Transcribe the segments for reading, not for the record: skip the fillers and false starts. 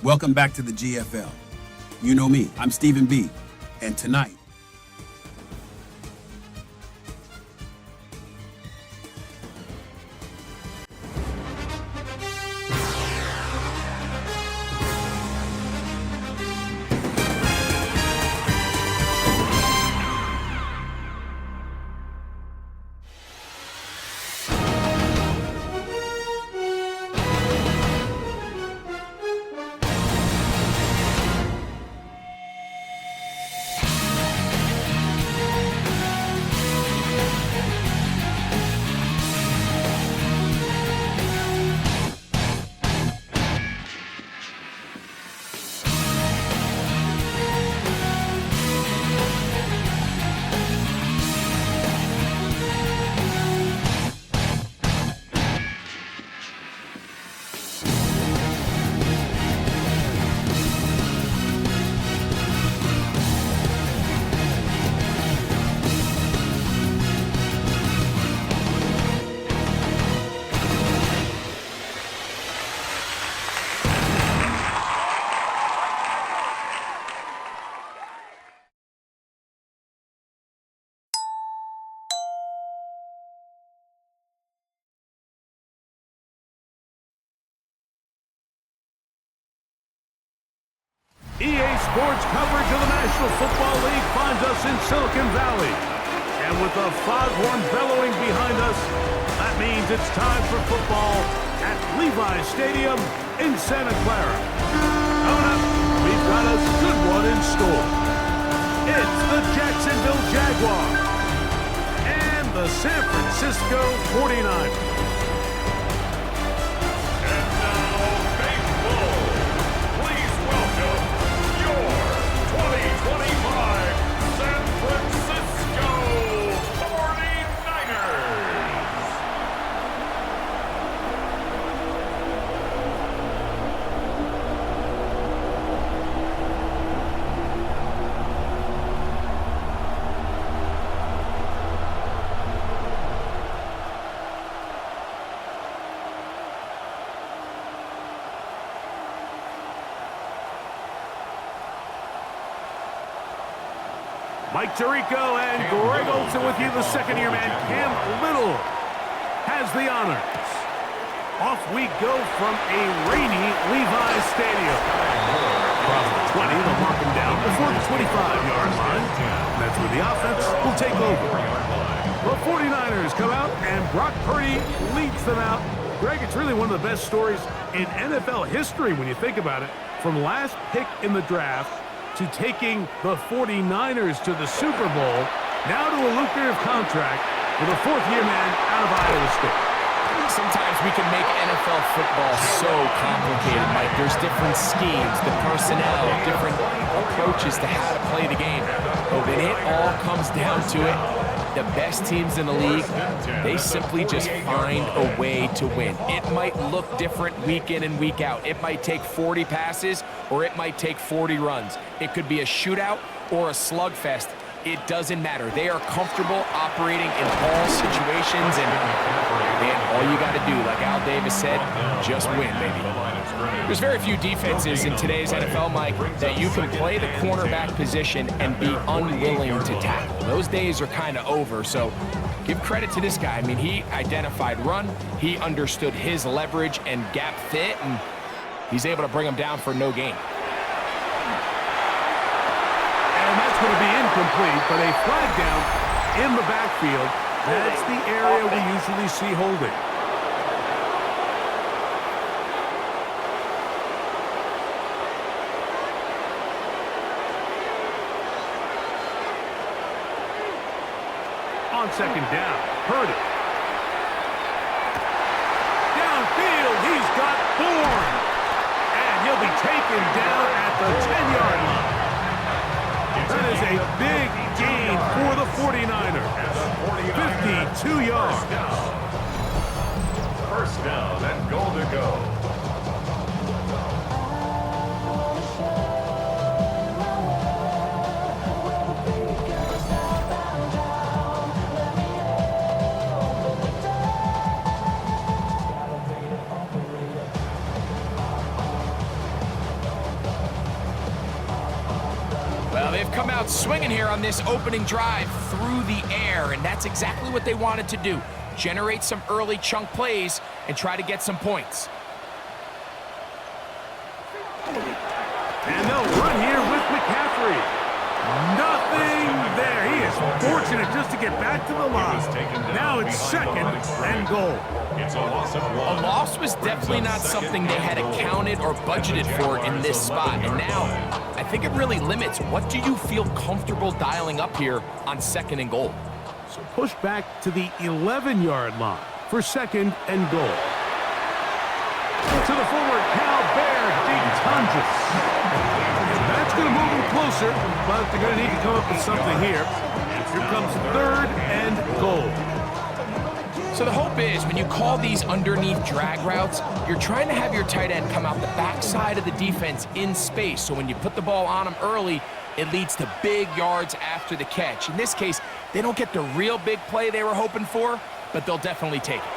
Welcome back to the GFL. You know me, I'm Stephen B. And tonight, EA Sports coverage of the National Football League finds us in Silicon Valley. And with the foghorn bellowing behind us, that means it's time for football at Levi's Stadium in Santa Clara. Coming up, we've got a good one in store. It's the Jacksonville Jaguars and the San Francisco 49ers. Mike Tirico and Greg Olson with you. The second-year man, Cam Little, has the honors. Off we go from a rainy Levi's Stadium. Across the 20, they'll mark him down before the 25-yard line. That's where the offense will take over. The 49ers come out, and Brock Purdy leads them out. Greg, it's really one of the best stories in NFL history when you think about it. From last pick in the draft to taking the 49ers to the Super Bowl, now to a lucrative contract with a fourth-year man out of Iowa State. Sometimes we can make NFL football so complicated, Mike. There's different schemes, the personnel, different approaches to how to play the game. But when it all comes down to it, the best teams in the league, they simply just find a way to win. It might look different week in and week out. It might take 40 passes or it might take 40 runs. It could be a shootout or a slugfest. It doesn't matter. They are comfortable operating in all situations, and man, all you got to do, like Al Davis said, just win, baby. There's very few defenses in today's NFL, Mike, that you can play the cornerback position and be unwilling to tackle. Those days are kind of over, so give credit to this guy. I mean, he identified run, he understood his leverage and gap fit, and he's able to bring him down for no gain. And that's going to be incomplete, but a flag down in the backfield. That's the area we usually see holding. On second down, Purdy. Downfield, he's got Bourne. And he'll be taken down at the 10-yard line. That is a big gain for the 49ers. 52 yards. First down and goal to go. come out swinging here on this opening drive through the air, and that's exactly what they wanted to do. Generate some early chunk plays and try to get some points. And they'll run here with McCaffrey. Nothing there. He is fortunate just to get back to the line. Now it's second and goal. It's a loss of A one. loss was definitely not something they had accounted or budgeted for in this spot. And now, I think it really limits what do you feel comfortable dialing up here on second and goal. So push back to the 11-yard line for second and goal. To the former Cal Bear, Daytonjus. That's going to move them closer, but they're going to need to come up with something here. Here comes third and goal. So the hope is when you call these underneath drag routes, you're trying to have your tight end come out the backside of the defense in space. So when you put the ball on them early, it leads to big yards after the catch. In this case, they don't get the real big play they were hoping for, but they'll definitely take it.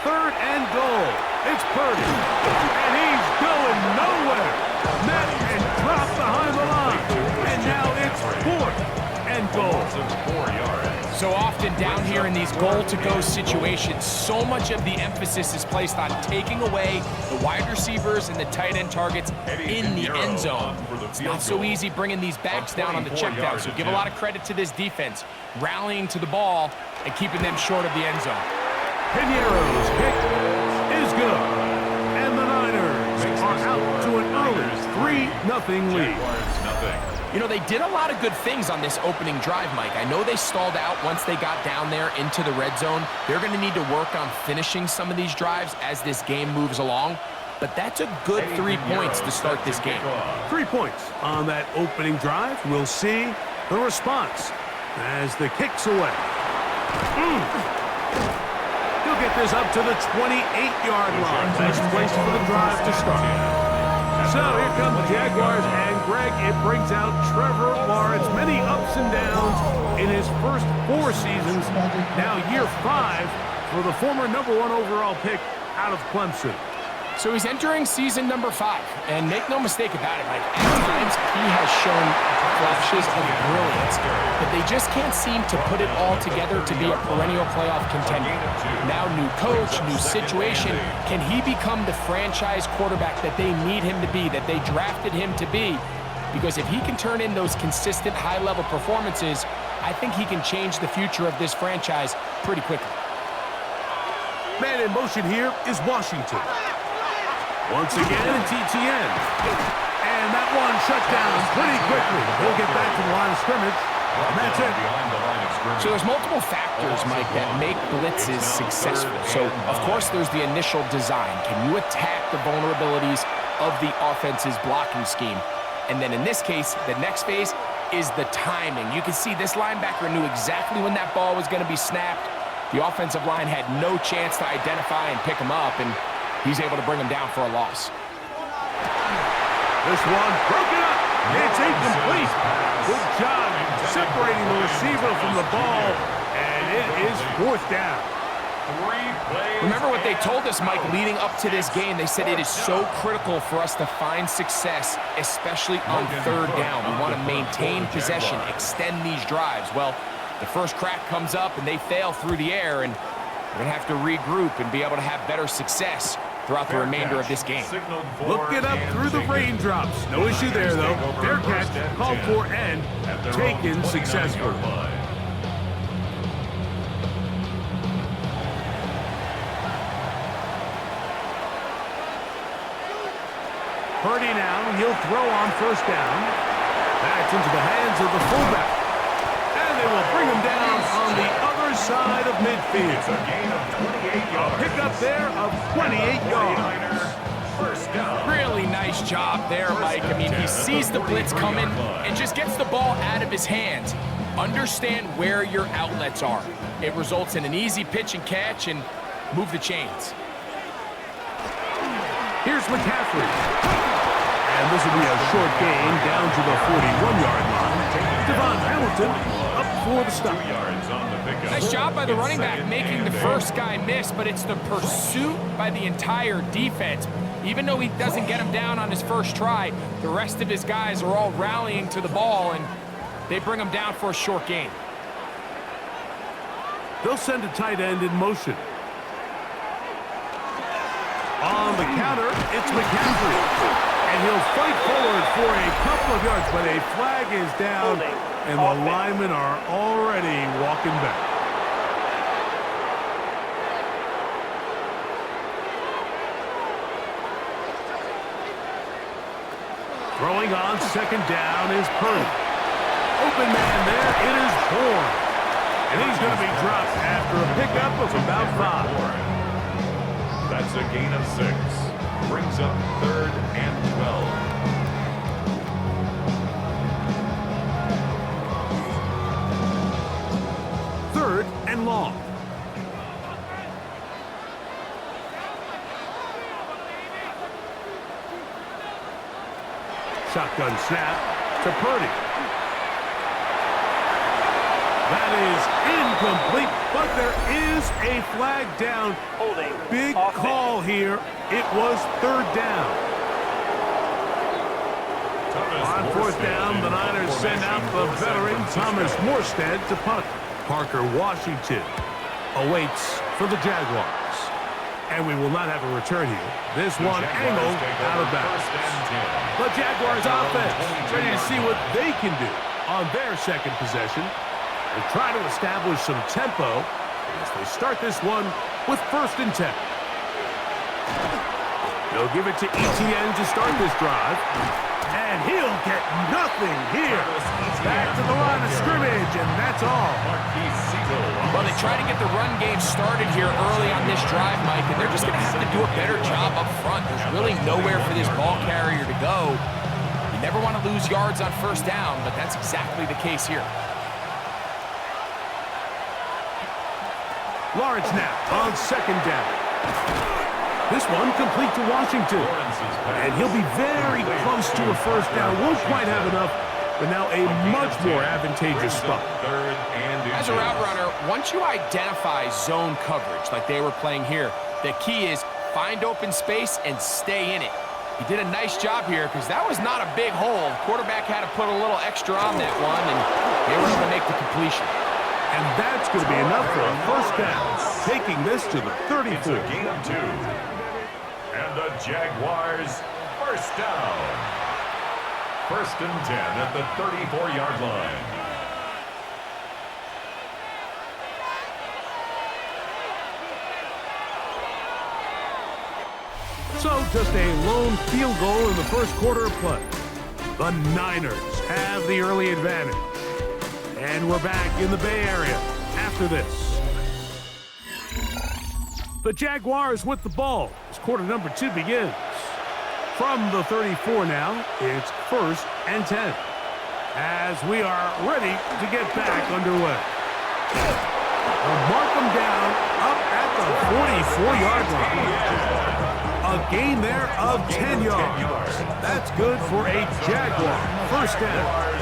Third and goal. It's Purdy. And he's going nowhere. Met and dropped behind the line. And now it's fourth and goal. 4 yards. So often down here in these goal-to-go situations, so much of the emphasis is placed on taking away the wide receivers and the tight end targets in the end zone. It's not so easy bringing these backs down on the check down, so give a lot of credit to this defense, rallying to the ball and keeping them short of the end zone. Pinero's kick is good. And the Niners are out to an early 3-0 lead. Nothing. You know, they did a lot of good things on this opening drive, Mike. I know they stalled out once they got down there into the red zone. They're going to need to work on finishing some of these drives as this game moves along. But that's a good 3 points to start this game. 3 points on that opening drive. We'll see the response as the kick's away. He'll get this up to the 28-yard line. Best place for the drive to start. So here come the Jaguars, and Greg, it brings out Trevor Lawrence. Many ups and downs in his first 4 seasons. Now year 5 for the former #1 overall pick out of Clemson. So he's entering season number 5, and make no mistake about it, Mike, at times he has shown flashes of brilliance, but they just can't seem to put it all together to be a perennial playoff contender. Now new coach, new situation, can he become the franchise quarterback that they need him to be, that they drafted him to be? Because if he can turn in those consistent high-level performances, I think he can change the future of this franchise pretty quickly. Man in motion here is Washington. Once again, TTN. And that one shut down pretty quickly. He'll get back to the line of scrimmage, and that's it. So there's multiple factors, Mike, that make blitzes successful. So, of course, there's the initial design. Can you attack the vulnerabilities of the offense's blocking scheme? And then in this case, the next phase is the timing. You can see this linebacker knew exactly when that ball was going to be snapped. The offensive line had no chance to identify and pick him up, and he's able to bring him down for a loss. This one broken up. It's incomplete. Good job separating the receiver from the ball, and it is 4th down. Remember what they told us, Mike, leading up to this game. They said it is so critical for us to find success, especially on 3rd down. We want to maintain possession, extend these drives. Well, the first crack comes up, and they fail through the air, and we're going to have to regroup and be able to have better success throughout the remainder of this game. Look it up through the raindrops. No issue there, though. Fair catch, called for, and taken successfully. Purdy now, he'll throw on 1st down. That's into the hands of the fullback. And they will bring him down on the other side of midfield. A pickup there of 28 yards. Really nice job there, Mike. I mean, he sees the blitz coming and just gets the ball out of his hands. Understand where your outlets are. It results in an easy pitch and catch and move the chains. Here's McCaffrey. And this will be a short gain down to the 41-yard line. Devon Hamilton up for the stop. Nice job by the running back making the first guy miss, but it's the pursuit by the entire defense. Even though he doesn't get him down on his first try, the rest of his guys are all rallying to the ball, and they bring him down for a short gain. They'll send a tight end in motion. On the counter, it's McCaffrey. And he'll fight forward for a couple of yards, but a flag is down, and the linemen are already walking back. Throwing on second down is Purdy. Open man there, it is Bourne. And he's going to be dropped after a pickup of about 5. That's a gain of 6. Brings up 3rd and 12. 3rd and long. Shotgun snap to Purdy. That is incomplete, but there is a flag down. Holding. Big call here. It was 3rd down. On 4th down, the Niners send out the veteran Thomas Morstead to punt. Parker Washington awaits for the Jaguars. And we will not have a return here. This one angled out of bounds. The Jaguars offense ready to see what they can do on their second possession. And try to establish some tempo as they start this one with 1st and 10. They'll give it to Etienne to start this drive. And he'll get nothing here. Back to the line of scrimmage, and that's all. Well, they try to get the run game started here early on this drive, Mike, and they're just going to have to do a better job up front. There's really nowhere for this ball carrier to go. You never want to lose yards on 1st down, but that's exactly the case here. Lawrence now on 2nd down. This one complete to Washington. And he'll be very close to a 1st down. Won't quite have enough, but now a much more advantageous spot. As a route runner, once you identify zone coverage like they were playing here, the key is find open space and stay in it. He did a nice job here because that was not a big hole. Quarterback had to put a little extra on that one, and they were able to make the completion. And that's going to be enough for a 1st down, taking this to the 34. It's a gain of 2. And the Jaguars 1st down. 1st and 10 at the 34-yard line. So just a lone field goal in the 1st quarter of play. The Niners have the early advantage. And we're back in the Bay Area after this. The Jaguars with the ball as quarter number 2 begins. From the 34 now, it's 1st and 10. As we are ready to get back underway. They'll mark them down up at the 44-yard line. A gain there of 10 yards. That's good for a Jaguar 1st down.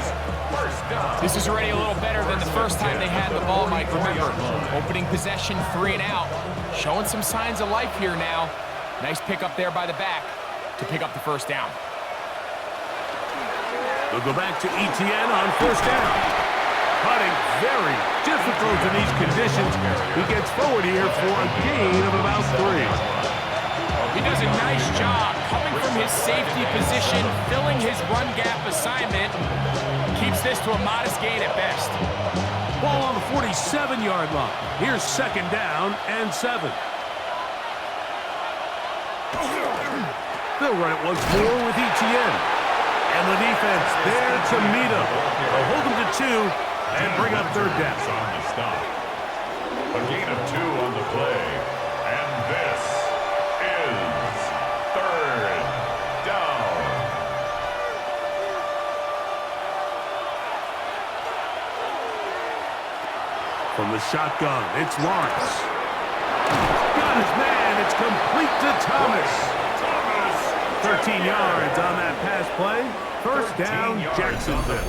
This is already a little better than the first time they had the ball, Mike. Remember, opening possession, 3 and out. Showing some signs of life here now. Nice pickup there by the back to pick up the 1st down. They'll go back to Etienne on 1st down. Putting very difficult in these conditions. He gets forward here for a gain of about 3. He does a nice job coming from his safety position, filling his run gap assignment. Keeps this to a modest gain at best. Ball on the 47-yard line. Here's 2nd down and 7. They'll run it once more with Etienne. And the defense there to meet him. They'll hold him to 2 and bring up 3rd down. On the stop. A gain of 2 on the play. And this is 3rd down. From the shotgun, it's Lawrence. Got his man. It's complete to Thomas. 13 yards on that pass play. 1st down, Jacksonville.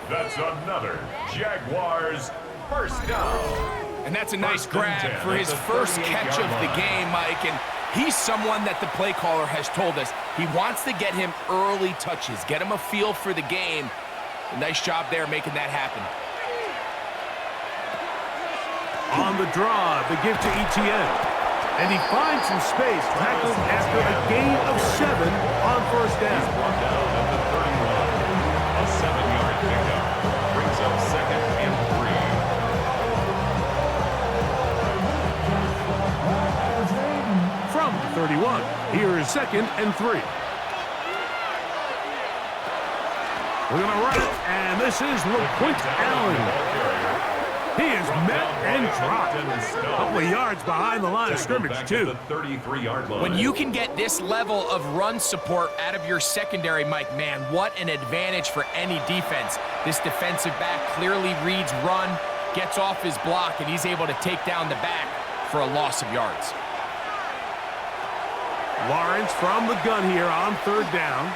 That's another Jaguars 1st down. And that's a nice grab for his first catch of the game, Mike. And He's someone that the play caller has told us he wants to get him early touches, get him a feel for the game. A nice job there making that happen. On the draw, the give to Etienne. And he finds some space, tackled after a gain of 7 on first down. He's brought down at the 31. A 7-yard pickup brings up 2nd and 3. From 31, here is 2nd and 3. We're going to run it, and this is LaQuint Allen. He is met and dropped. A couple of yards behind the line of scrimmage, too. When you can get this level of run support out of your secondary, Mike, man, what an advantage for any defense. This defensive back clearly reads run, gets off his block, and he's able to take down the back for a loss of yards. Lawrence from the gun here on 3rd down.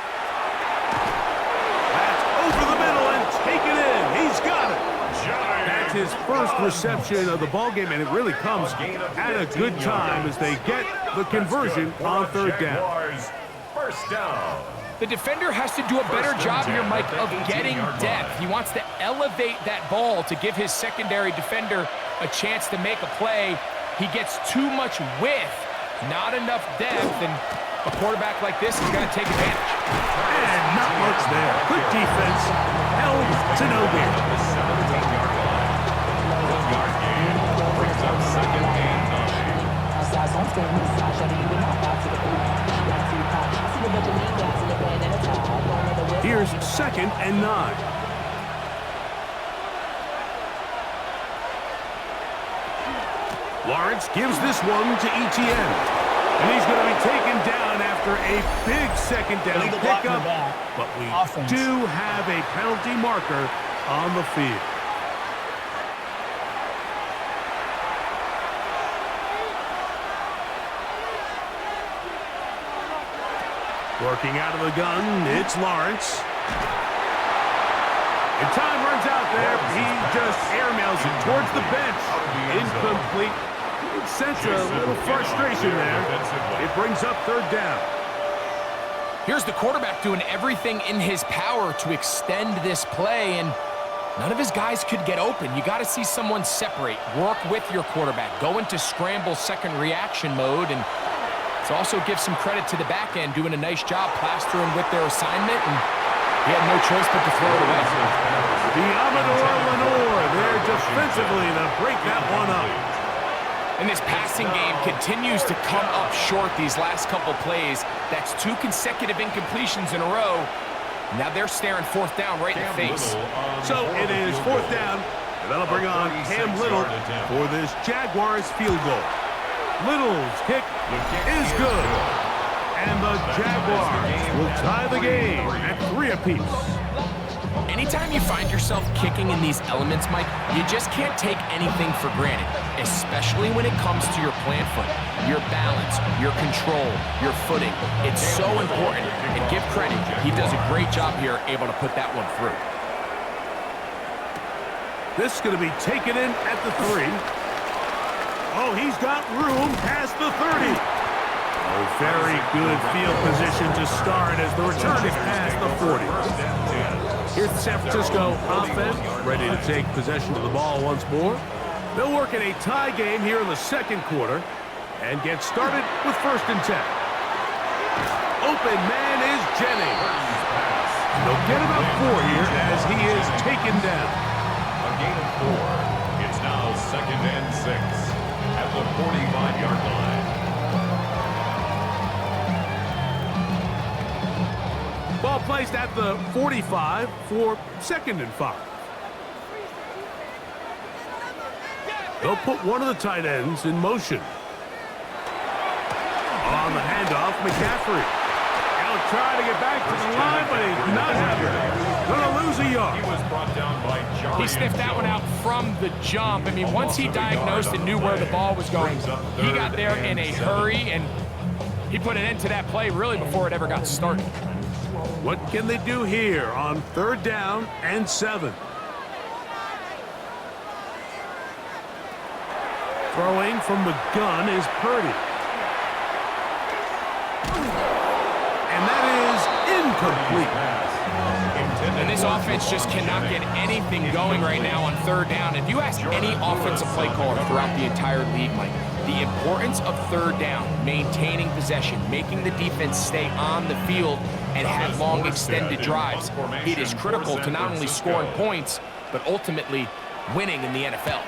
That's over the middle and taken in. He's got it. That's his first reception of the ballgame, and it really comes at a good time as they get the conversion on 3rd down. First down. The defender has to do a better job here, Mike, of getting depth. He wants to elevate that ball to give his secondary defender a chance to make a play. He gets too much width, not enough depth, and a quarterback like this is going to take advantage. And not much there. Good defense, held to no gain. The 17-yard line. 1-yard gain brings up 2nd and 9. Here's 2nd and 9. Lawrence gives this one to Etienne. And he's going to be taken down after a big 2nd down pickup. But we do have a penalty marker on the field. Working out of the gun, it's Lawrence. And time runs out there. He just airmails it towards the bench. Incomplete. You can sense a little frustration there. It brings up 3rd down. Here's the quarterback doing everything in his power to extend this play, and none of his guys could get open. You got to see someone separate, work with your quarterback, go into scramble second reaction mode, and it also gives some credit to the back end doing a nice job plastering with their assignment, and he had no choice but to throw it away. The Amador Lenore there defensively to break that one up. And this passing game continues to come up short these last couple plays. That's 2 consecutive incompletions in a row. Now they're staring 4th down right in the face. So it is 4th down, and that'll bring on Cam Little for this Jaguars field goal. Little's kick is good. And the Jaguars will tie the game at 3 apiece. Anytime you find yourself kicking in these elements, Mike, you just can't take anything for granted, especially when it comes to your plant foot, your balance, your control, your footing. It's so important, and give credit, he does a great job here able to put that one through. This is going to be taken in at the 3. Oh, he's got room past the 30. Oh, very good field position to start as the return is past the 40. Here's the San Francisco offense, ready to take possession of the ball once more. They'll work in a tie game here in the 2nd quarter and get started with 1st and 10. Open man is Jennings. They'll get about 4 here as he is taken down. A gain of 4. It's now 2nd and 6 at the 45-yard line. Ball placed at the 45 for 2nd and 5. They'll put one of the tight ends in motion. On the handoff, McCaffrey. He'll try to get back to the line, but he's not having it. Gonna lose a yard. He was brought down by John. He sniffed that one out from the jump. I mean, once he diagnosed and knew where the ball was going, he got there in a hurry, and he put an end to that play really before it ever got started. What can they do here on 3rd down and 7? Throwing from the gun is Purdy. And that is incomplete. And this offense just cannot get anything going right now on third down. If you ask any offensive play caller throughout the entire league, Mike, the importance of third down, maintaining possession, making the defense stay on the field and have long extended drives, it is critical to not only scoring points, but ultimately winning in the NFL.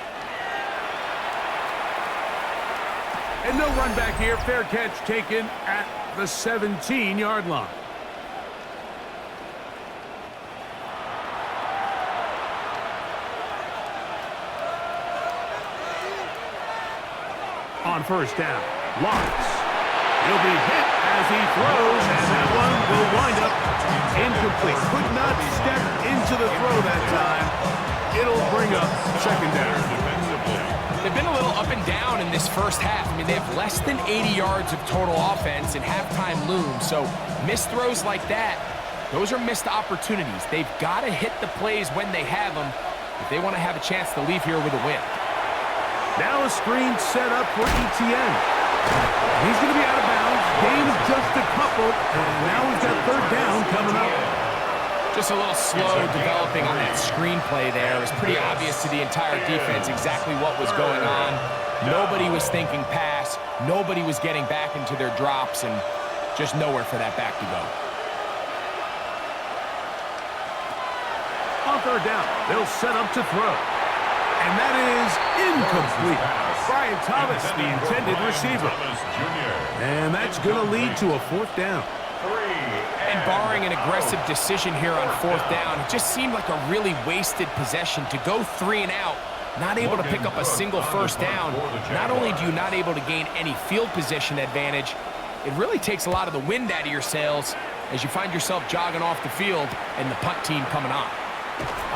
And no run back here. Fair catch taken at the 17-yard line. On first down, Lawrence. He'll be hit as he throws, and that one will wind up incomplete. Could not step into the throw that time. It'll bring up second down. They've been a little up and down in this first half. I mean, they have less than 80 yards of total offense, and halftime looms. So missed throws like that, those are missed opportunities. They've got to hit the plays when they have them if they want to have a chance to leave here with a win. Now a screen set up for ETN. He's going to be out of bounds. Gain of just a couple, and now we've got third down coming up. Just a little slow developing on that screenplay there. It was pretty obvious to the entire defense exactly what was going on. Nobody was thinking pass. Nobody was getting back into their drops, and just nowhere for that back to go. On third down, they'll set up to throw. And that is incomplete. Brian Thomas, the intended receiver. And that's going to lead to a fourth down. And barring an aggressive decision here on fourth down, it just seemed like a really wasted possession to go 3 and out, not able to pick up a single first down. Not only do you not able to gain any field position advantage, it really takes a lot of the wind out of your sails as you find yourself jogging off the field and the punt team coming on.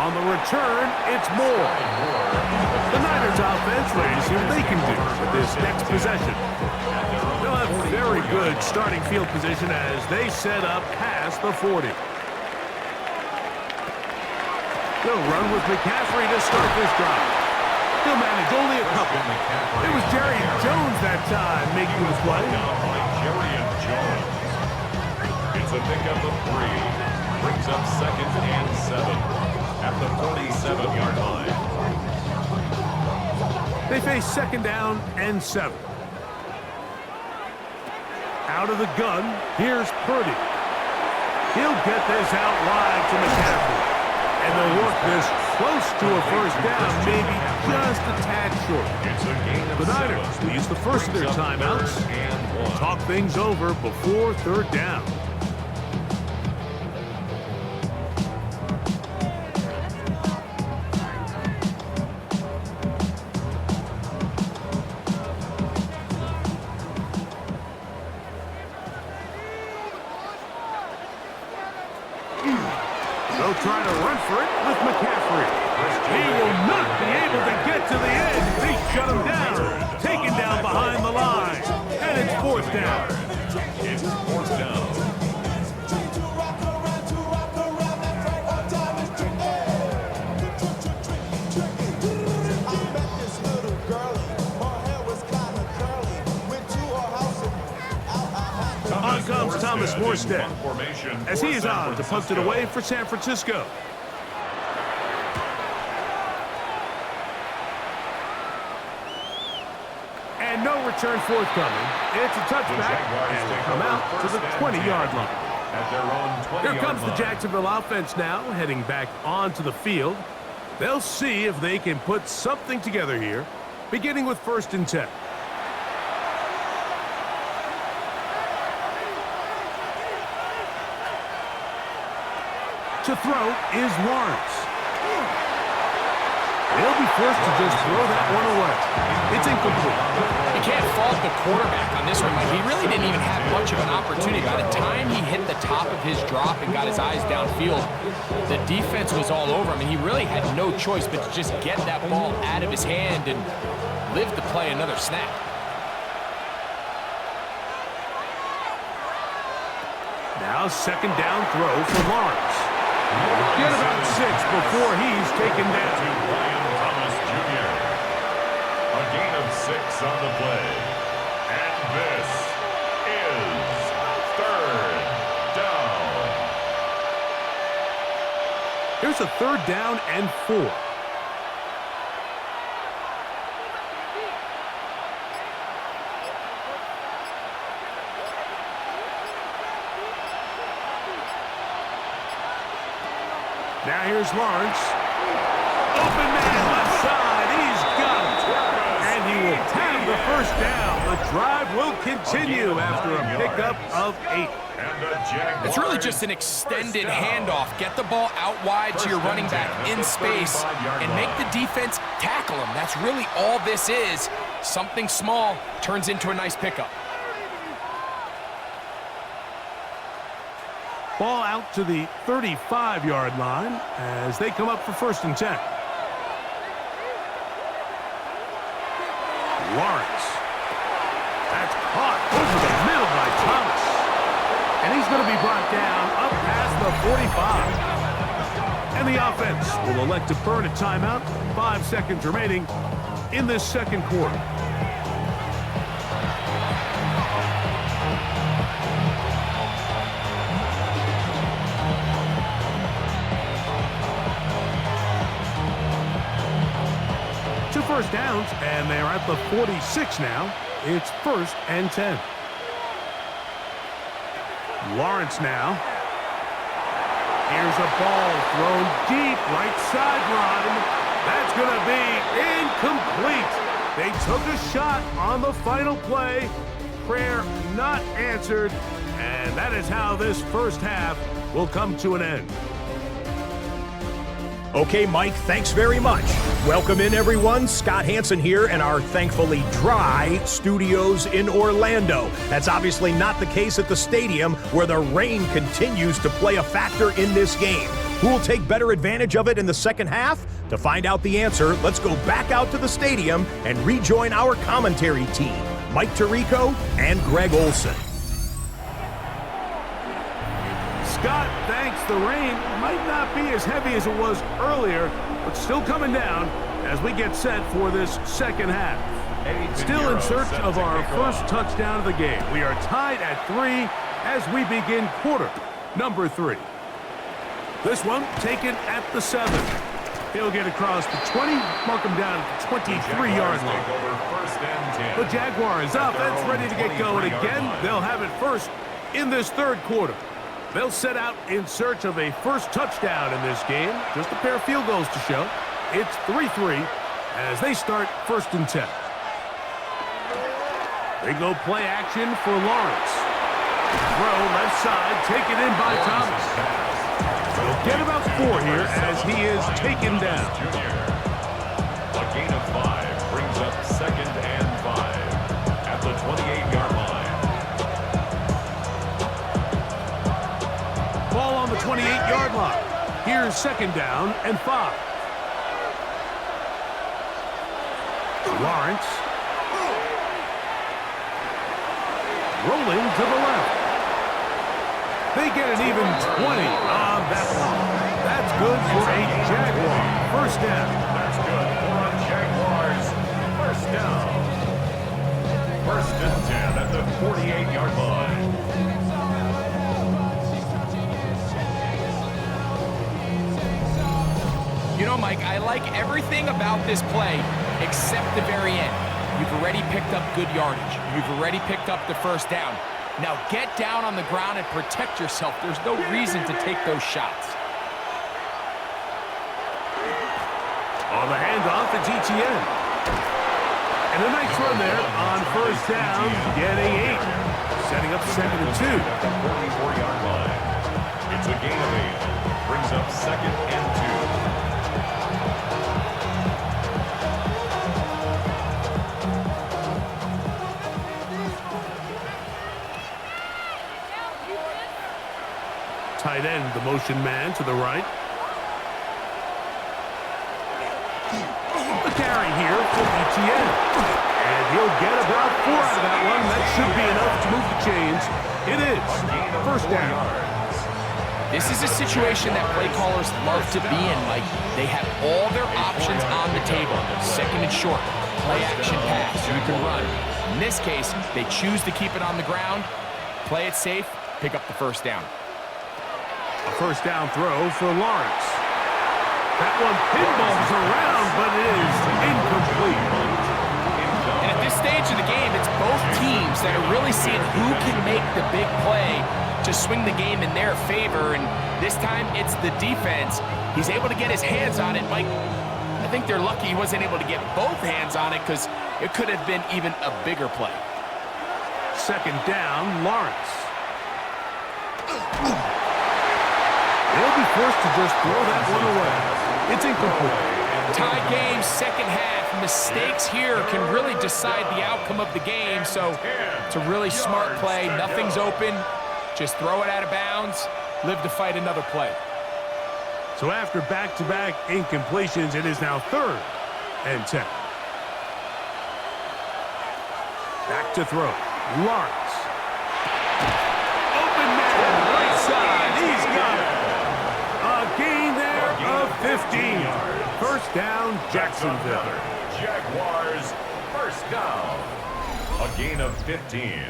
On the return, it's Moore. The Niners offense ready to see what they can do with this next possession. They'll have very good starting field position as they set up past the 40. They'll run with McCaffrey to start this drive. He'll manage only a couple. It was Jerry Jones that time making the play. It's a pickup of 3. Brings up second and 7 at the 47-yard line. They face second down and 7. Out of the gun, here's Purdy. He'll get this out wide to McCaffrey. And they'll work this close to a first down, maybe just a tad short. The Niners will use the first of their timeouts. Talk things over before third down. They'll try to run for it with McCaffrey. He will not be able to get to the end. They shut him down. Taken down behind the line. And it's fourth down. It's fourth down. On comes Thomas Morstead as he is on to punt it away for San Francisco. And no return forthcoming. It's a touchback, and they come out to the 20-yard line. Here comes the Jacksonville offense now, heading back onto the field. They'll see if they can put something together here, beginning with 1st and 10. To throw is Lawrence. He'll be forced to just throw that one away. It's incomplete. You can't fault the quarterback on this one, Mike. He really didn't even have much of an opportunity. By the time he hit the top of his drop and got his eyes downfield, the defense was all over him, and he really had no choice but to just get that ball out of his hand and live to play another snap. Now second down throw for Lawrence. Get about 6 before he's taken down. Brian Thomas Jr. A gain of 6 on the play. And this is Here's a 3rd down and 4. Now here's Lawrence. Open man left side. He's got it. And he will have the 1st down. The drive will continue after a pickup of 8. It's really just an extended handoff. Get the ball out wide to your running back in space and make the defense tackle him. That's really all this is. Something small turns into a nice pickup. Ball out to the 35-yard line as they come up for 1st and 10. Lawrence. That's caught over the middle by Thomas. And he's going to be brought down up past the 45. And the offense will elect to burn a timeout. 5 seconds remaining in this 2nd quarter. Two 1st downs, and they're at the 46 now. It's 1st and 10. Lawrence now. Here's a ball thrown deep right sideline. That's going to be incomplete. They took a shot on the final play. Prayer not answered. And that is how this 1st half will come to an end. Okay, Mike, thanks very much. Welcome in, everyone. Scott Hansen here in our thankfully dry studios in Orlando. That's obviously not the case at the stadium, where the rain continues to play a factor in this game. Who will take better advantage of it in the 2nd half? To find out the answer, let's go back out to the stadium and rejoin our commentary team, Mike Tirico and Greg Olson. Scott, thanks. The rain might not be as heavy as it was earlier, but still coming down as we get set for this 2nd half. Still in search of our 1st touchdown of the game. We are tied at 3 as we begin quarter number 3. This one taken at the 7. He'll get across the 20, mark him down at the 23-yard line. The Jaguars offense ready to get going again. They'll have it first in this 3rd quarter. They'll set out in search of a 1st touchdown in this game. Just a pair of field goals to show. It's 3-3 as they start 1st and 10. They go play action for Lawrence. Throw left side, taken in by Thomas. He'll get about 4 here as he is taken down. A gain of 5 brings up 2nd and 5 at the 28-yard line. Ball on the 28-yard line. Here's 2nd down and 5. Lawrence. Rolling to the left. They get an even 20 on that one. That's good for a Jaguar 1st down. That's good for a Jaguars 1st down. 1st and 10 at the 48-yard line. You know, Mike, I like everything about this play except the very end. You've already picked up good yardage. You've already picked up the 1st down. Now get down on the ground and protect yourself. There's no reason to take those shots. On the handoff, it's ETN. And a nice run there on 1st down, getting 8. Setting up 2nd and 2. At the 44-yard line. It's a gain of 8. Brings up 2nd and 2. Tight end, the motion man to the right. The carry here for ETN. And he'll get about 4 out of that one. That should be enough to move the chains. It is 1st down. This is a situation that play callers love to be in, Mike. They have all their options on the table. 2nd and short, play action pass, you can run. In this case, they choose to keep it on the ground, play it safe, pick up the 1st down. A 1st down throw for Lawrence. That one pinballs around, but it is incomplete. And at this stage of the game, it's both teams that are really seeing who can make the big play to swing the game in their favor, and this time it's the defense. He's able to get his hands on it. Mike, I think they're lucky he wasn't able to get both hands on it because it could have been even a bigger play. Second down, Lawrence. They'll be forced to just throw that one away. It's incomplete. Tie game, second half. Mistakes here can really decide the outcome of the game, so it's a really smart play. Nothing's open. Just throw it out of bounds. Live to fight another play. So after back-to-back incompletions, it is now 3rd and 10. Back to throw. Lawrence. Open man, right side. He's got it. A gain there of 15. First down, Jacksonville. Jaguars, first down. A gain of 15.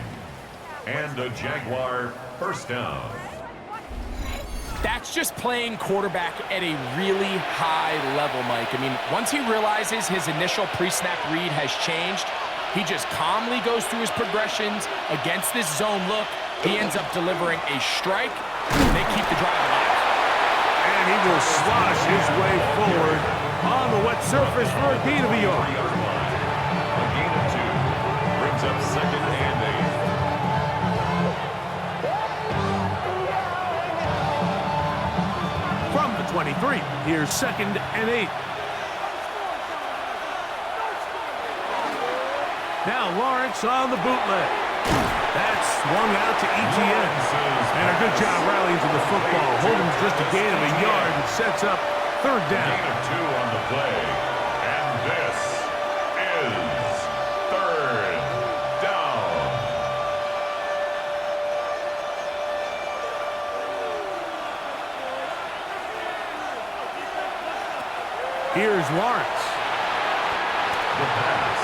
And a Jaguar first down. That's just playing quarterback at a really high level, Mike. I mean, once he realizes his initial pre-snap read has changed, he just calmly goes through his progressions against this zone look. He ends up delivering a strike, and they keep the drive alive. And he will slosh his way forward on the wet surface for a gain of a yard. A gain of 2 brings up 2nd and 8. From the 23, here's 2nd and 8. Now Lawrence on the bootleg. That's swung out to ETN. And a good job rallying to the football. Holding's just a gain of a yard and sets up 3rd down. Gain of 2 on the play. And this is 3rd down. Here's Lawrence. The pass.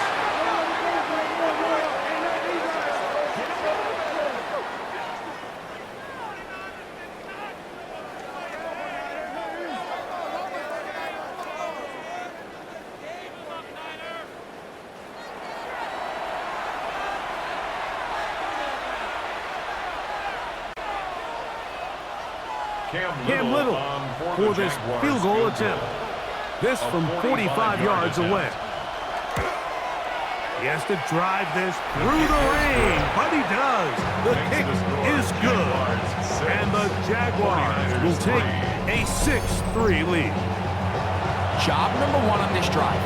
Cam Little for this field goal attempt. This from 45 yards away. He has to drive this through the rain, but he does. The kick is good. And the Jaguars will take a 6-3 lead. Job number 1 on this drive,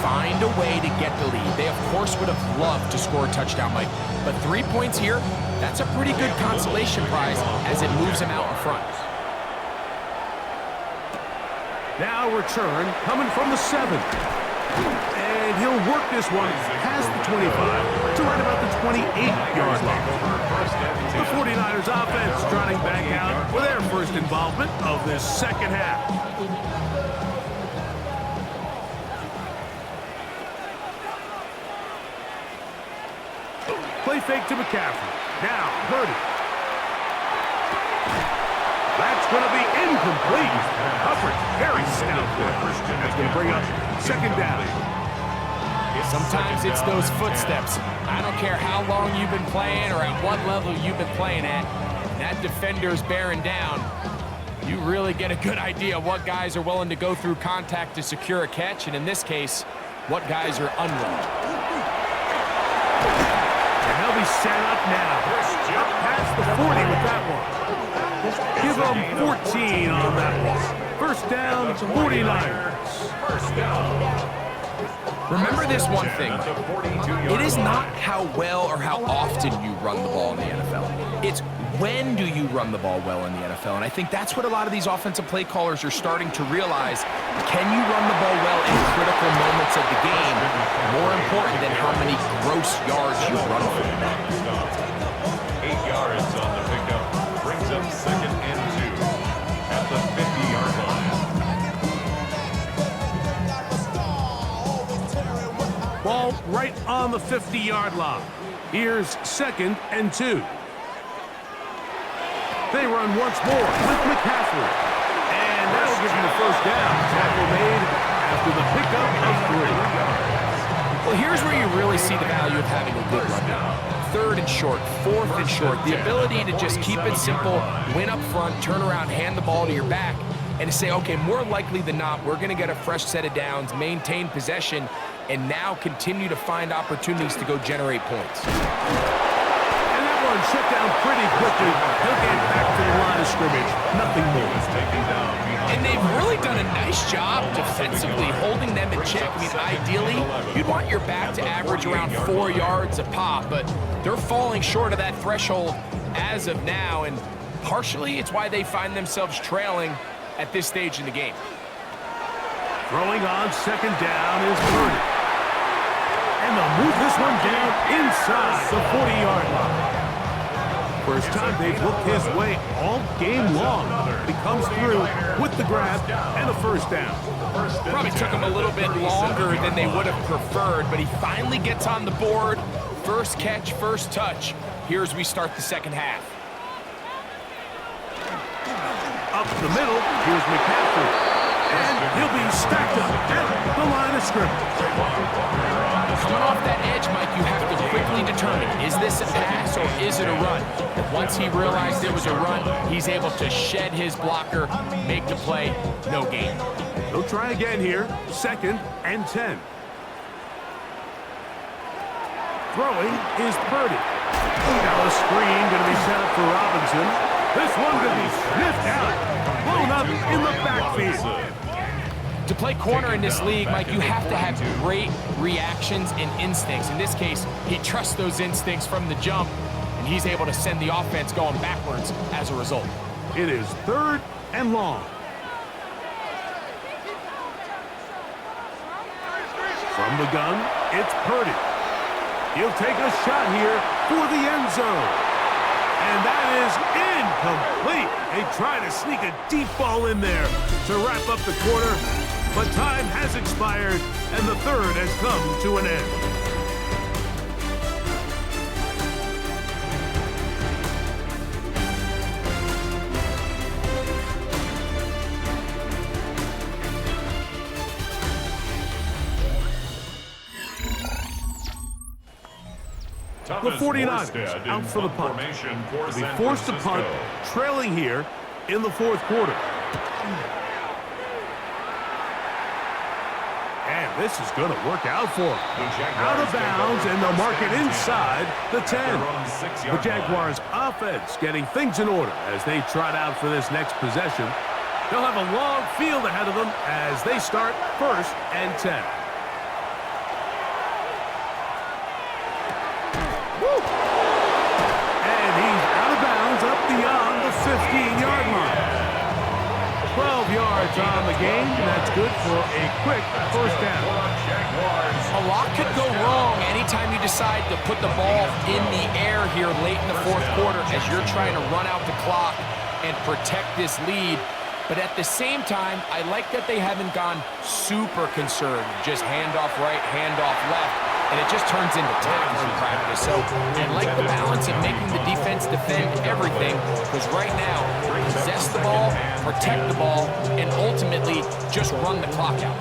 find a way to get the lead. They, of course, would have loved to score a touchdown, Mike. But 3 points here, that's a pretty good consolation prize as it moves him out in front. Now return coming from the 7. And he'll work this one past the 25 to right about the 28-yard line. The 49ers offense trotting back out for their first involvement of this second half. Play fake to McCaffrey. Now Purdy. That's going to be incomplete. Hubbard, very stout there. That's going to bring up 2nd down. Sometimes it's those footsteps. I don't care how long you've been playing or at what level you've been playing at. That defender's bearing down. You really get a good idea of what guys are willing to go through contact to secure a catch, and in this case, what guys are unwilling. And they'll be set up now. Up past the 40 with that one. Give them 14 on that one. First down, 49ers. First down. Remember this one thing. It is not how well or how often you run the ball in the NFL. It's when do you run the ball well in the NFL? And I think that's what a lot of these offensive play callers are starting to realize. Can you run the ball well in critical moments of the game? More important than how many gross yards you run for. 8 yards on the pickup. Brings up 2nd and 2 at the 50-yard line. Ball right on the 50-yard line. Here's 2nd and 2. They run once more with McCaffrey. And And that'll give him the first down. Tackle made after the pickup of 3. Well, here's where you really see the value of having a good run down. 3rd and short, 4th and short. The ability to just keep it simple, win up front, turn around, hand the ball to your back, and to say, okay, more likely than not, we're going to get a fresh set of downs, maintain possession, and now continue to find opportunities to go generate points. And that one shut down pretty quickly. He'll get back to the line of scrimmage. Nothing more. And they've really done a nice job defensively holding them in check. I mean, ideally, you'd want your back to average around 4 yards a pop, but they're falling short of that threshold as of now, and partially it's why they find themselves trailing at this stage in the game. Throwing on 2nd down is Purdy. And they'll move this one down inside the 40-yard line. First time they've looked his way all game long. He comes through with the grab and a first down. Probably took him a little bit longer than they would have preferred, but he finally gets on the board. First catch, first touch. Here as we start the second half. Up the middle, here's McCaffrey. And he'll be stacked up at the line of scrimmage. Coming off that edge, Mike, you have to quickly determine, is this a pass or is it a run? Once he realized it was a run, he's able to shed his blocker, make the play, no gain. He'll try again here, 2nd and 10. Throwing is Purdy. Now a screen going to be set up for Robinson. This one going to be sniffed out, blown up in the backfield. To play corner in this league, Mike, you have to have great reactions and instincts. In this case, he trusts those instincts from the jump, and he's able to send the offense going backwards as a result. It is 3rd and long. From the gun, it's Purdy. He'll take a shot here for the end zone. And that is incomplete. They try to sneak a deep ball in there to wrap up the quarter, but time has expired, and the 3rd has come to an end. The 49ers out for the punt. They'll be forced to punt, trailing here in the 4th quarter. And this is going to work out for them. Out of bounds, and they'll mark it inside the 10. The Jaguars offense getting things in order as they trot out for this next possession. They'll have a long field ahead of them as they start 1st and 10. And he's out of bounds up beyond the 15-yard line. 12 yards on the game, and that's good for a quick first down. A lot could go wrong anytime you decide to put the ball in the air here late in the 4th quarter as you're trying to run out the clock and protect this lead. But at the same time, I like that they haven't gone super conservative. Just handoff right, handoff left, and it just turns into tackling practice. So I like the balance of making the defense defend everything, because right now, possess the ball, protect the ball, and ultimately just run the clock out.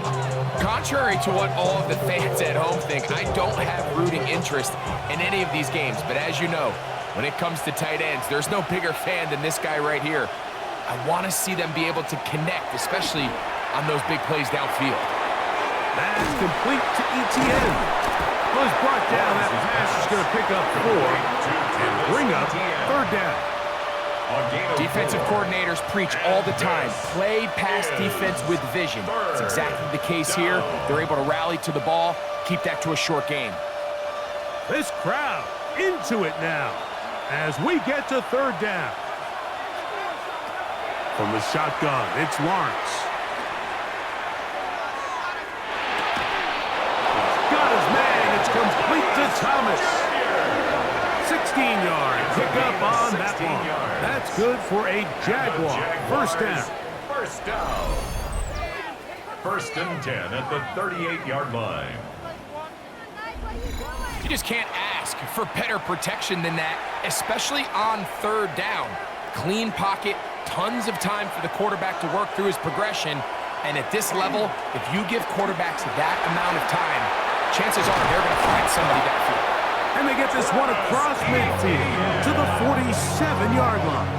Contrary to what all of the fans at home think, I don't have rooting interest in any of these games. But as you know, when it comes to tight ends, there's no bigger fan than this guy right here. I want to see them be able to connect, especially on those big plays downfield. That's complete to ETN. Was brought down. That pass is going to pick up 4 and bring up 3rd down. Defensive coordinators preach all the time, play pass defense with vision. It's exactly the case here. They're able to rally to the ball, keep that to a short game. This crowd into it now as we get to 3rd down. From the shotgun, it's Lawrence. Got his man. It's complete to Thomas. 16-yard pickup on that one. That's good for a Jaguar. First down. First down. 1st and 10 at the 38-yard line. You just can't ask for better protection than that, especially on 3rd down. Clean pocket, tons of time for the quarterback to work through his progression. And at this level, if you give quarterbacks that amount of time, chances are they're going to find somebody downfield. And they get this one across midfield to the 47-yard line.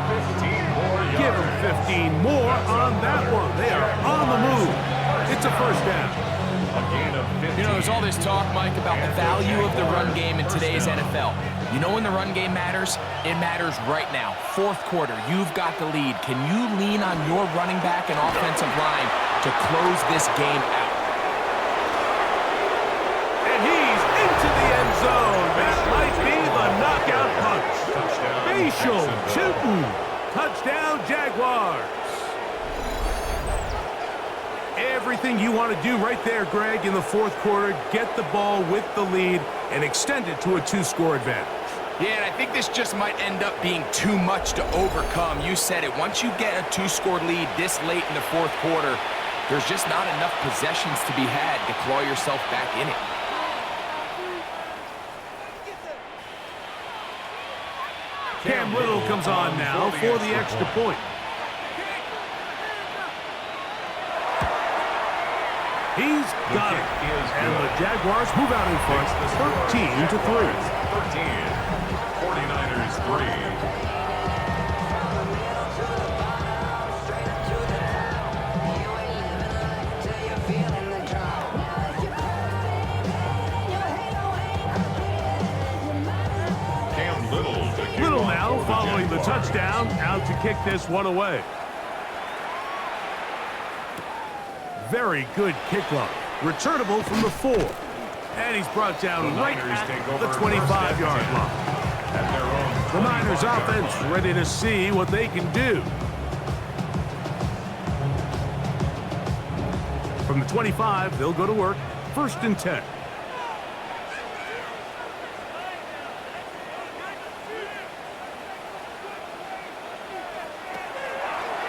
Give them 15 more on that one. They are on the move. It's a first down. You know, there's all this talk, Mike, about the value of the run game in today's NFL. You know when the run game matters? It matters right now. Fourth quarter, you've got the lead. Can you lean on your running back and offensive line to close this game out? And he's into the end zone. That might be the knockout punch. Facial shooting. Touchdown, Jaguars. Everything you want to do right there, Greg, in the fourth quarter. Get the ball with the lead and extend it to a 2-score advantage. Yeah, and I think this just might end up being too much to overcome. You said it. Once you get a 2-score lead this late in the fourth quarter, there's just not enough possessions to be had to claw yourself back in it. Cam Little comes on now for the extra point. He's got it. And the Jaguars move out in front, 13-3. 49ers 3. Little now following the touchdown, out to kick this one away. Very good kickoff. Returnable from the 4. And he's brought down right at the 25-yard line. The Niners offense ready to see what they can do. From the 25, they'll go to work. 1st and 10.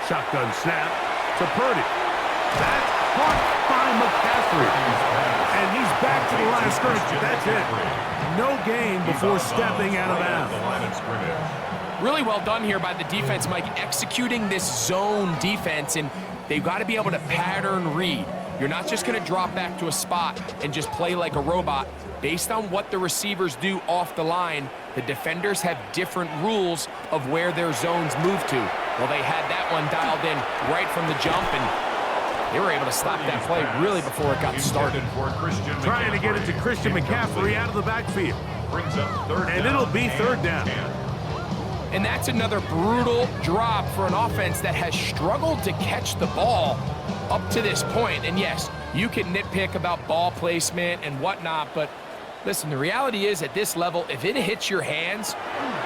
Shotgun snap to Purdy. That's caught by McCaffrey. And he's back to the line of scrimmage. That's it. No gain before stepping out of bounds. Really well done here by the defense, Mike, executing this zone defense, and they've got to be able to pattern read. You're not just going to drop back to a spot and just play like a robot. Based on what the receivers do off the line, the defenders have different rules of where their zones move to. Well, they had that one dialed in right from the jump, and they were able to stop that play really before it got started. Trying to get it to Christian McCaffrey out of the backfield. And it'll be 3rd down. And that's another brutal drop for an offense that has struggled to catch the ball up to this point. And yes, you can nitpick about ball placement and whatnot, but listen, the reality is at this level, if it hits your hands,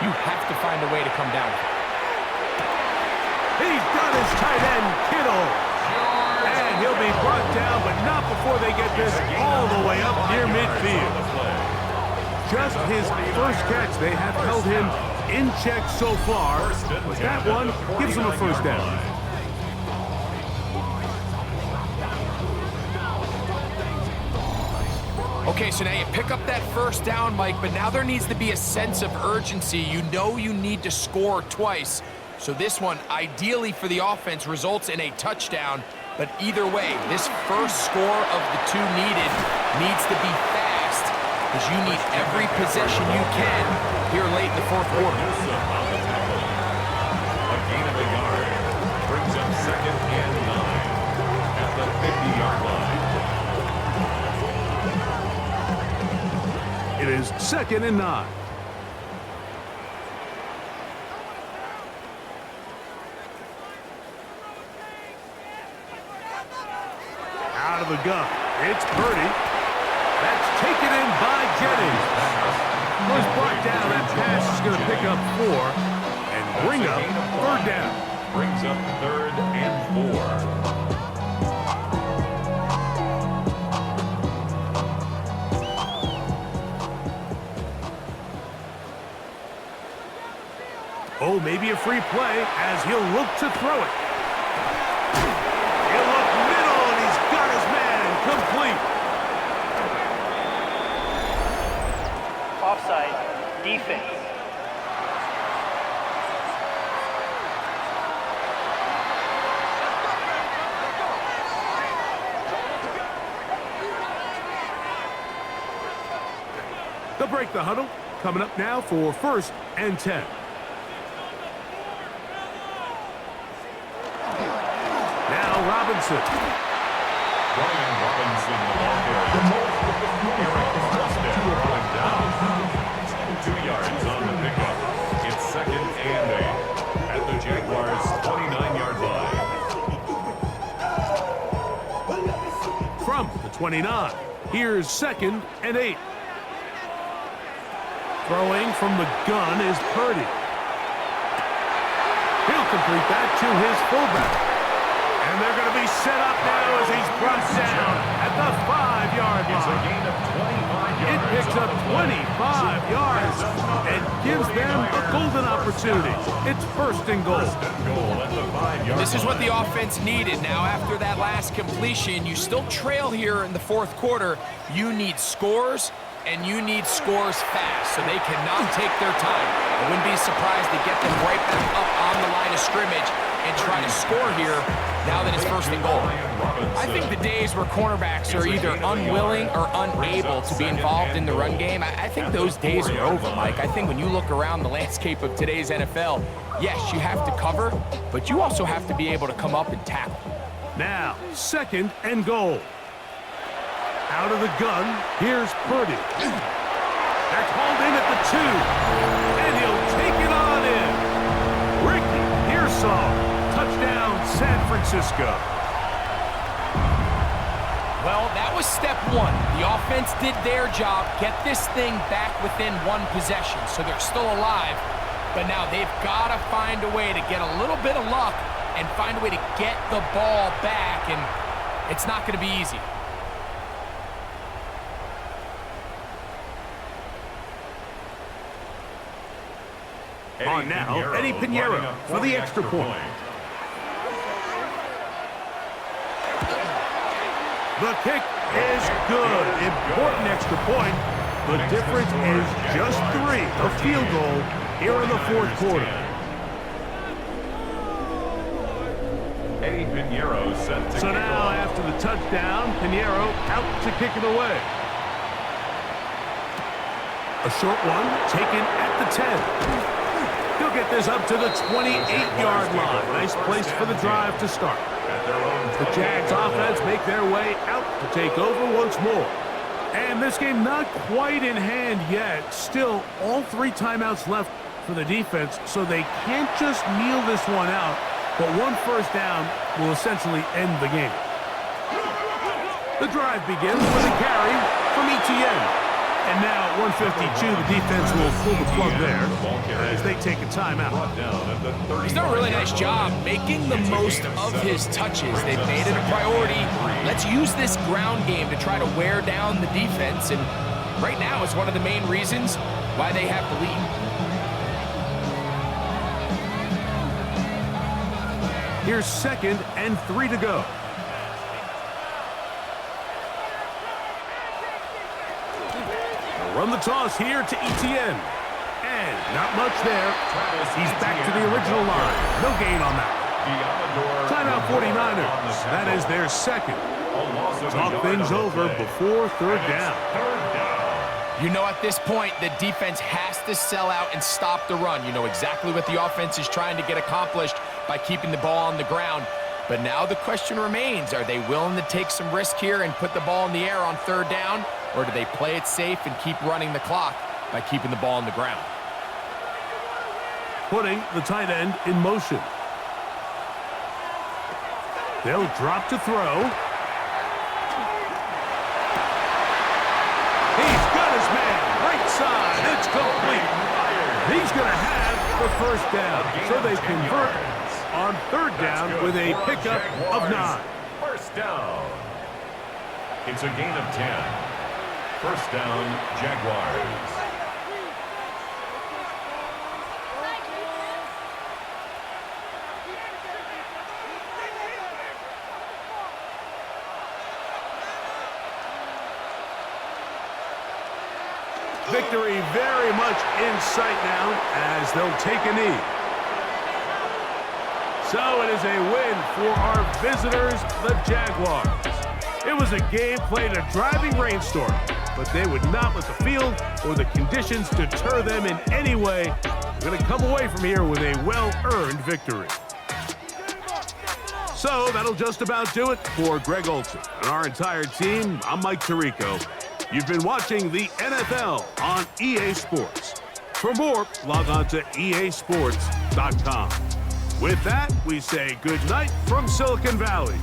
you have to find a way to come down. He's got his tight end, Kittle. And he'll be brought down, but not before they get this all the way up near midfield. Just his first catch. They have held him in check so far, but that one gives him a 1st down. Okay, so now you pick up that 1st down, Mike, but now there needs to be a sense of urgency. You know you need to score twice. So this one, ideally for the offense, results in a touchdown. But either way, this first score of the 2 needed needs to be fast, because you need every possession you can here late in the fourth quarter. A gain of a yard brings up 2nd and 9 at the 50-yard line. It is 2nd and 9. Out of the gun. It's Purdy. That's taken in by Jennings. Was brought down. That pass is going to pick up 4 and bring up 3rd down. Brings up 3rd and 4. Oh, maybe a free play as he'll look to throw it. He'll look middle, and he's got his man complete. Offside, defense. They'll break the huddle. Coming up now for 1st and 10. Now Robinson. Brian Robinson, the ball carrier. Eric Armstead going down. 2 yards on the pickup. It's 2nd and 8 at the Jaguars' 29-yard line. From the 29, here's 2nd and 8. Throwing from the gun is Purdy. He'll complete that to his fullback. And they're going to be set up now as he's brought down at the 5-yard line. It's a gain of 25 yards. It picks up 25 yards and gives them a golden opportunity. It's 1st and goal. At the 5-yard This is what the line. offense needed. Now, after that last completion, you still trail here in the 4th quarter. You need scores, and you need scores fast, so they cannot take their time. I wouldn't be surprised to get them right back up on the line of scrimmage and try to score here now that it's 1st and goal. I think the days where cornerbacks are either unwilling or unable to be involved in the run game, I think those days are over, Mike. I think when you look around the landscape of today's NFL, yes, you have to cover, but you also have to be able to come up and tackle. Now, 2nd and goal. Out of the gun, here's Purdy. They're called in at the 2, and he'll take it on in. Ricky Pearsall, touchdown San Francisco. Well, that was step 1. The offense did their job, get this thing back within 1 possession, so they're still alive. But now they've got to find a way to get a little bit of luck and find a way to get the ball back, and it's not going to be easy. On now, Eddie Pinheiro for the extra point. The kick is good. Important extra point. The difference is just 3, a field goal here in the 4th quarter. Eddie Pinheiro set to So kick now, off. after the touchdown, Pinheiro out to kick it away. A short one taken at the 10. He'll get this up to the 28-yard line. Nice place for the drive to start. The Jags offense make their way out to take over once more. And this game not quite in hand yet. Still, all 3 timeouts left for the defense, so they can't just kneel this one out. But 1 first down will essentially end the game. The drive begins with a carry from Etienne. And now at 152, the defense will pull the plug there as they take a timeout. He's done a really nice job making the most of his touches. They've made it a priority. Let's use this ground game to try to wear down the defense, and right now is one of the main reasons why they have the lead. Here's 2nd and 3 to go. Run the toss here to Etienne. And not much there. He's back to the original line. No gain on that. Timeout 49ers. That is their 2nd. Talk things over before 3rd down. You know, at this point, the defense has to sell out and stop the run. You know exactly what the offense is trying to get accomplished by keeping the ball on the ground. But now the question remains, are they willing to take some risk here and put the ball in the air on 3rd down? Or do they play it safe and keep running the clock by keeping the ball on the ground? Putting the tight end in motion. They'll drop to throw. He's got his man. Right side. It's complete. He's going to have the 1st down. So they convert on 3rd down with a pickup of 9. 1st down. It's a gain of 10. 1st down, Jaguars. Victory very much in sight now as they'll take a knee. So it is a win for our visitors, the Jaguars. It was a game played in a driving rainstorm. but they would not let the field or the conditions deter them in any way. They're going to come away from here with a well-earned victory. So that'll just about do it for Greg Olson and our entire team. I'm Mike Tirico. You've been watching the NFL on EA Sports. For more, log on to easports.com. With that, we say good night from Silicon Valley.